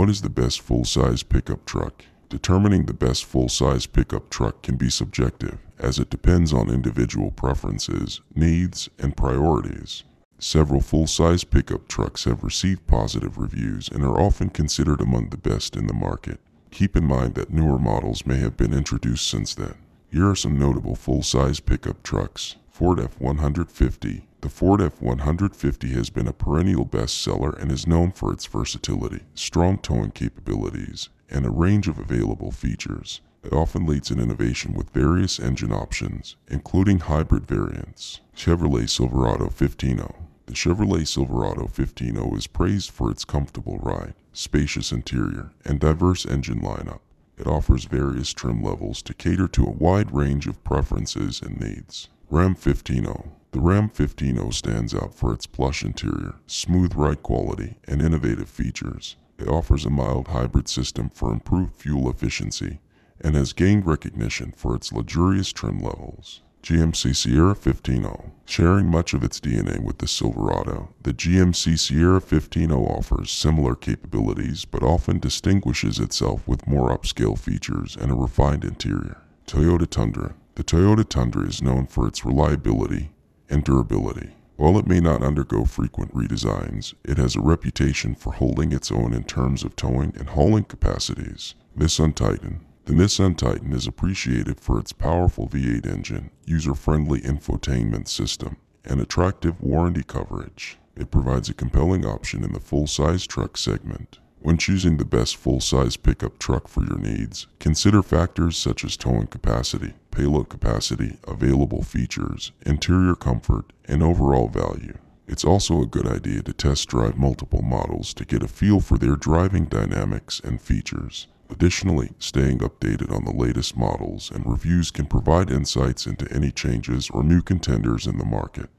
What is the best full-size pickup truck? Determining the best full-size pickup truck can be subjective, as it depends on individual preferences, needs, and priorities. Several full-size pickup trucks have received positive reviews and are often considered among the best in the market. Keep in mind that newer models may have been introduced since then. Here are some notable full-size pickup trucks. Ford F-150. The Ford F-150 has been a perennial bestseller and is known for its versatility, strong towing capabilities, and a range of available features. It often leads in innovation with various engine options, including hybrid variants. Chevrolet Silverado 15.0. The Chevrolet Silverado 15.0 is praised for its comfortable ride, spacious interior, and diverse engine lineup. It offers various trim levels to cater to a wide range of preferences and needs. Ram 15.0. The Ram 15.0 stands out for its plush interior, smooth ride quality, and innovative features. It offers a mild hybrid system for improved fuel efficiency and has gained recognition for its luxurious trim levels. GMC Sierra 15.0. Sharing much of its DNA with the Silverado, the GMC Sierra 15.0 offers similar capabilities but often distinguishes itself with more upscale features and a refined interior. Toyota Tundra. The Toyota Tundra is known for its reliability and durability. While it may not undergo frequent redesigns, it has a reputation for holding its own in terms of towing and hauling capacities. Nissan Titan. The Nissan Titan is appreciated for its powerful V8 engine, user-friendly infotainment system, and attractive warranty coverage. It provides a compelling option in the full-size truck segment. When choosing the best full-size pickup truck for your needs, consider factors such as towing capacity, payload capacity, available features, interior comfort, and overall value. It's also a good idea to test drive multiple models to get a feel for their driving dynamics and features. Additionally, staying updated on the latest models and reviews can provide insights into any changes or new contenders in the market.